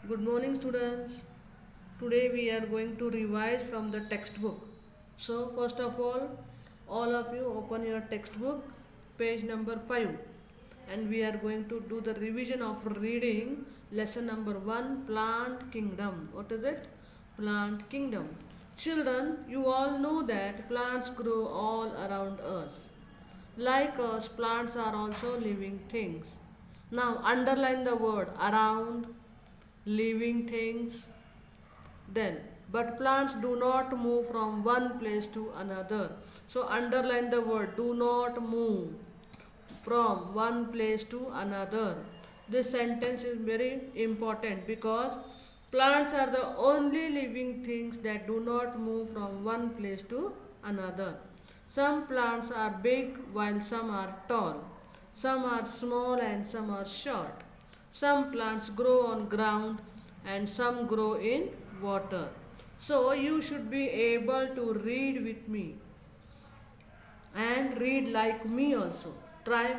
Good morning, students. Today we are going to revise from the textbook. So, first of all of you open your textbook, page number 5, and we are going to do the revision of reading lesson number 1, Plant Kingdom. What is it? Plant Kingdom. Children, you all know that plants grow all around us. Like us, plants are also living things. Now, underline the word around, living things. Then, but plants do not move from one place to another. So, underline the word do not move from one place to another. This sentence is very important because plants are the only living things that do not move from one place to another. Some plants are big while some are tall. Some are small and some are short. Some plants grow on ground and some grow in water. So you should be able to read with me and read like me also. Try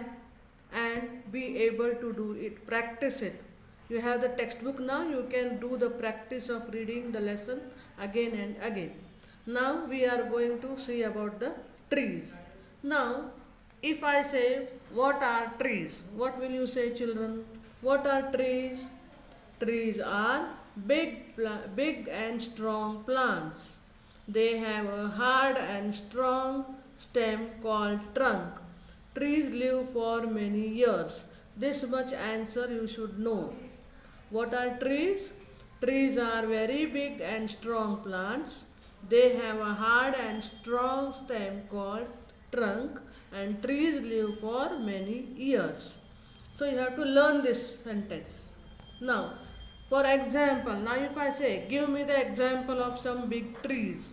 and be able to do it. Practice it. You have the textbook now, you can do the practice of reading the lesson again and again. Now we are going to see about the trees. Now, if I say, what are trees? What will you say, children? What are trees? Trees are big and strong plants. They have a hard and strong stem called trunk. Trees live for many years. This much answer you should know. What are trees? Trees are very big and strong plants. They have a hard and strong stem called trunk, and trees live for many years. So you have to learn this sentence. Now, for example, now if I say, give me the example of some big trees,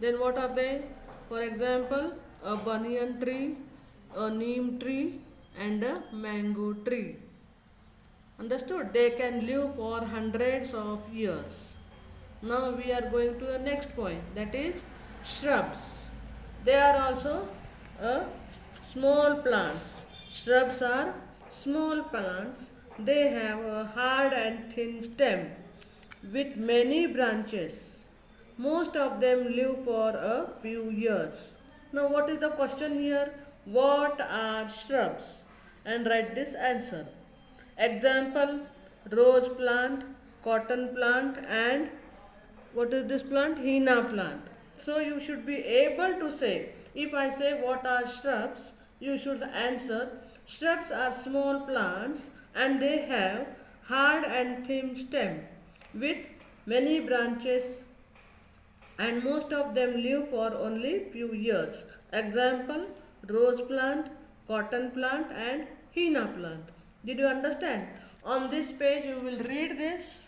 then what are they? For example, a banyan tree, a neem tree, and a mango tree. Understood? They can live for hundreds of years. Now we are going to the next point, that is shrubs. They are also small plants. Shrubs are small plants. They have a hard and thin stem with many branches. Most of them live for a few years. Now, what is the question here? What are shrubs? And write this answer. Example, rose plant, cotton plant, and what is this plant? Henna plant. So you should be able to say, if I say what are shrubs, you should answer, shrubs are small plants and they have hard and thin stem with many branches, and most of them live for only few years. Example, rose plant, cotton plant, and henna plant. Did you understand? On this page you will read this.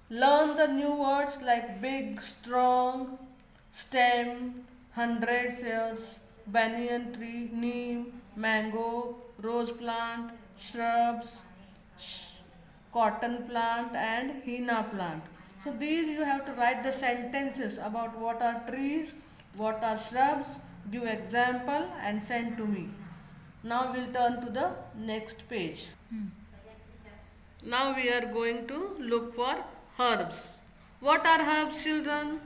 Learn the new words like big, strong, stem, 100 years, banyan tree, neem, mango, rose plant, shrubs, cotton plant, and henna plant. So these you have to write the sentences about what are trees, what are shrubs, give example and send to me. Now we'll turn to the next page. Now we are going to look for herbs. What are herbs, children?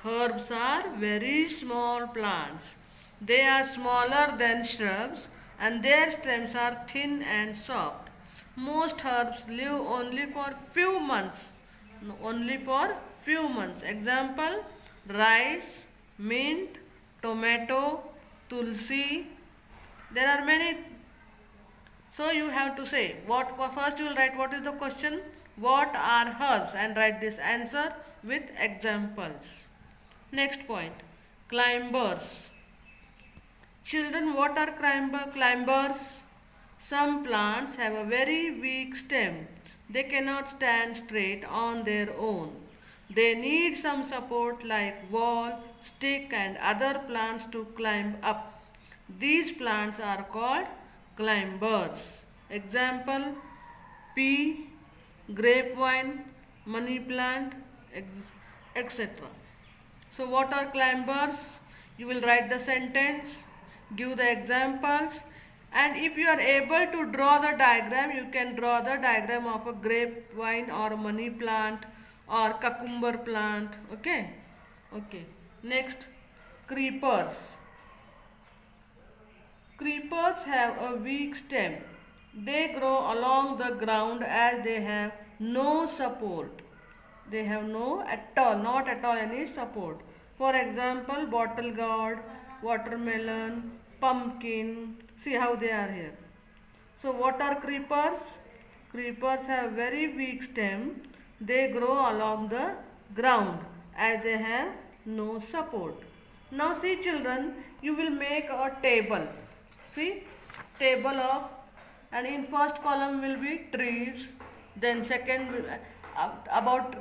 Herbs are very small plants. They are smaller than shrubs and their stems are thin and soft. Most herbs live only for few months. Only for few months. Example, rice, mint, tomato, tulsi. There are many. So you have to say, what first you will write what is the question, what are herbs, and write this answer with examples. Next point, climbers. Children, what are climbers? Some plants have a very weak stem. They cannot stand straight on their own. They need some support like wall, stick, and other plants to climb up. These plants are called climbers. Example, pea, grapevine, money plant, etc. So what are climbers? You will write the sentence, give the examples, And if you are able to draw the diagram, you can draw the diagram of a grapevine or money plant or cucumber plant. Okay, next, creepers. Creepers have a weak stem. They grow along the ground as they have no support. They have not at all any support. For example, bottle gourd, watermelon, pumpkin. See how they are here. So what are creepers? Creepers have very weak stem. They grow along the ground as they have no support. Now see children, you will make a table. See, table of, and in first column will be trees, then second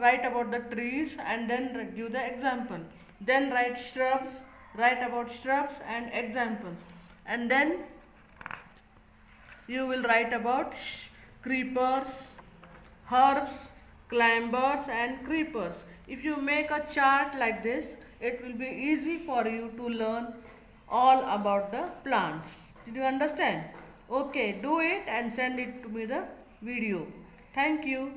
write about the trees and then give the example, then write shrubs, write about shrubs and examples, and then you will write about creepers, herbs, climbers and creepers. If you make a chart like this, it will be easy for you to learn all about the plants. Did you understand? Okay, do it and send it to me the video. Thank you.